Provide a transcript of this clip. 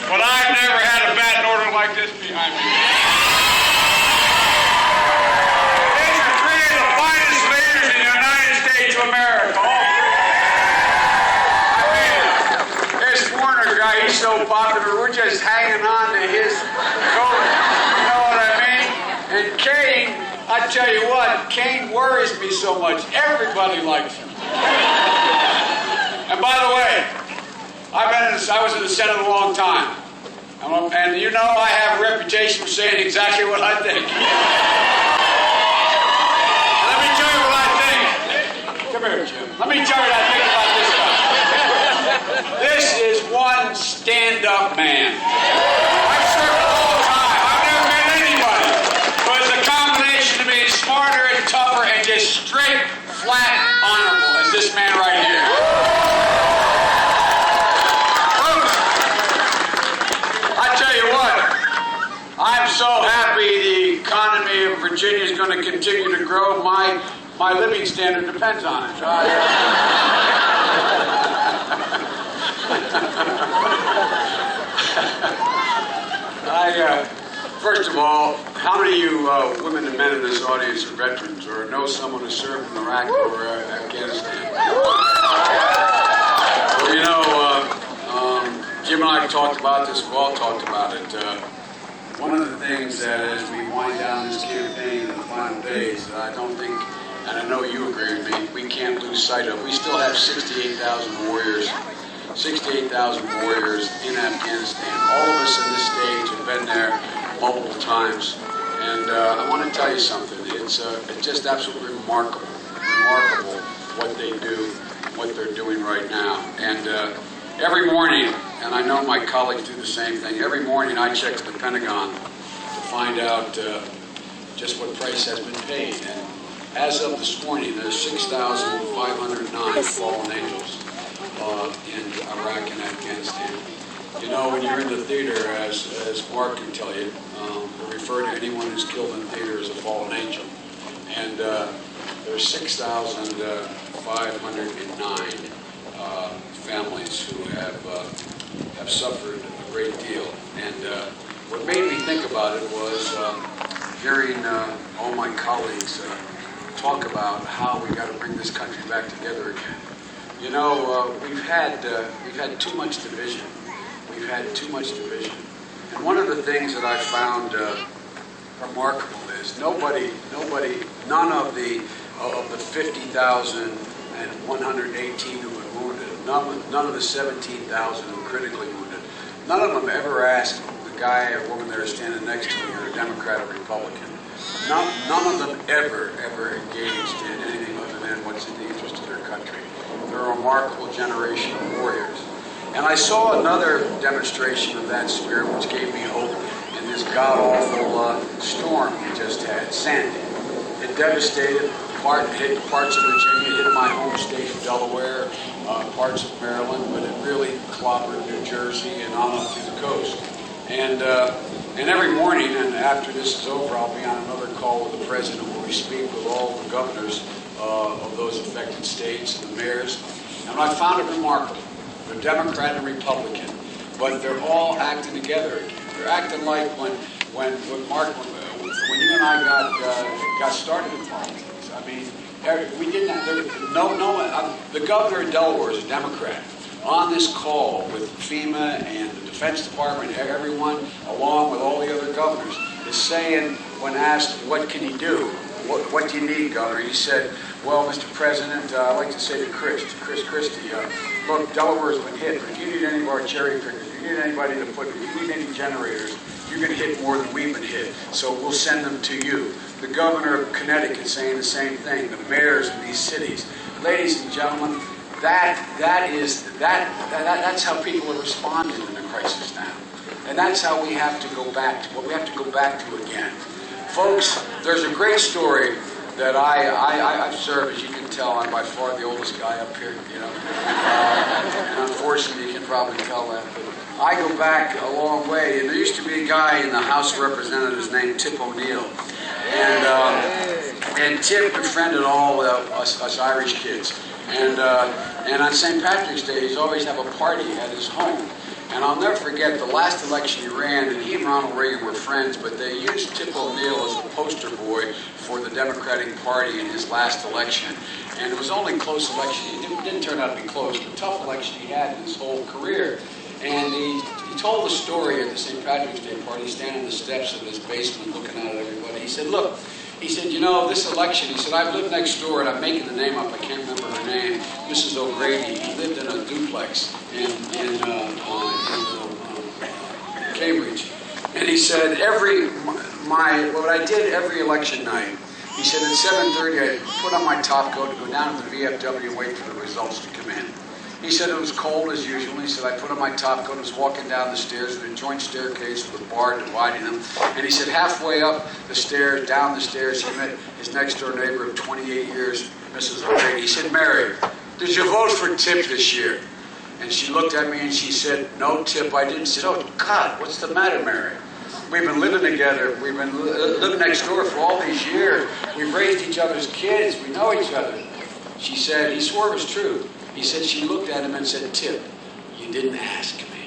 but I've never had a bat in order like this behind me. These are three of the finest leaders in the United States of America. I mean, this Warner guy, he's so popular, we're just hanging on to his coat. You know what I mean? And Kane, I tell you what, Kane worries me so much. Everybody likes him. And by the way, I was in the Senate a long time. And you know I have a reputation for saying exactly what I think. Let me tell you what I think. Come here, Jim. Let me tell you what I think about this guy. This is one stand-up man. I've served the whole time. I've never met anybody who has a combination of being smarter and tougher and just straight, flat, honorable as this man right here. I'm so happy the economy of Virginia is going to continue to grow. My living standard depends on it. First of all, how many of you women and men in this audience are veterans or know someone who served in Iraq or Afghanistan? Well, you know, Jim and I have talked about this. We've all talked about it. One of the things that as we wind down this campaign in the final days that I don't think, and I know you agree with me, we can't lose sight of. We still have 68,000 warriors in Afghanistan. All of us on this stage have been there multiple times. And I want to tell you something. It's just absolutely remarkable what they do, what they're doing right now. And every morning, and I know my colleagues do the same thing, every morning I check the Pentagon to find out just what price has been paid. And as of this morning, there's 6,509 fallen angels in Iraq and Afghanistan. You know, when you're in the theater, as Mark can tell you, we refer to anyone who's killed in the theater as a fallen angel. And there's 6,509 families who have suffered a great deal. And what made me think about it was hearing all my colleagues talk about how we got to bring this country back together again. You know, we've had too much division. We've had too much division. And one of the things that I found remarkable is none of the 50,118 who were wounded, none of the 17,000 who were critically wounded, none of them ever asked the guy or woman that are standing next to me, you're a Democrat or Republican. None of them ever engaged in anything other than what's in the interest of their country. They're a remarkable generation of warriors. And I saw another demonstration of that spirit, which gave me hope in this god-awful storm we just had, Sandy. It devastated, hit parts of Virginia, hit my home state of Delaware, parts of Maryland, but it really clobbered New Jersey and on up to the coast. And every morning, and after this is over, I'll be on another call with the president where we speak with all the governors of those affected states and the mayors. And I found it remarkable. They're Democrat and Republican, but they're all acting together again. They're acting like when Mark, when you and I got started in politics. I mean, we didn't have, the governor of Delaware is a Democrat. On this call with FEMA and the Defense Department, everyone, along with all the other governors, is saying, when asked, what can he do? What do you need, Governor? He said, well, Mr. President, I'd like to say to Chris Christie, look, Delaware's been hit, but if you need any of our cherry pickers, if you need anybody to put, if you need any generators, you're going to hit more than we've been hit, so we'll send them to you. The governor of Connecticut saying the same thing, the mayors of these cities. Ladies and gentlemen, that's how people are responding in the crisis now. And that's how we have to go back to, what we have to go back to again. Folks, there's a great story that I've served, as you can tell, I'm by far the oldest guy up here, you know. And unfortunately, you can probably tell that. But I go back a long way. And there used to be a guy in the House of Representatives named Tip O'Neill. And Tip befriended all us Irish kids. And on St. Patrick's Day, he'd always have a party at his home. And I'll never forget the last election he ran, and he and Ronald Reagan were friends, but they used Tip O'Neill as a poster boy for the Democratic Party in his last election. And it was only a close election. It didn't turn out to be close, but a tough election he had in his whole career. And he told the story at the St. Patrick's Day party, standing on the steps of his basement looking out at everybody. He said, look, he said, you know, this election, he said, I've lived next door, and I'm making the name up, I can't remember her name, Mrs. O'Grady. He lived in a duplex in Cambridge. And he said, what I did every election night, he said at 7:30, I'd put on my top coat to go down to the VFW and wait for the results to come in. He said it was cold as usual. He said I put on my top coat and was walking down the stairs with a joint staircase with a bar dividing them. And he said halfway up the stairs, down the stairs, he met his next door neighbor of 28 years, Mrs. O'Grady. He said, Mary, did you vote for Tip this year? And she looked at me and she said, no, Tip, I didn't. She said, oh, God, what's the matter, Mary? We've been living together. We've been living next door for all these years. We've raised each other's kids. We know each other. She said, he swore it was true. He said, she looked at him and said, Tip, you didn't ask me.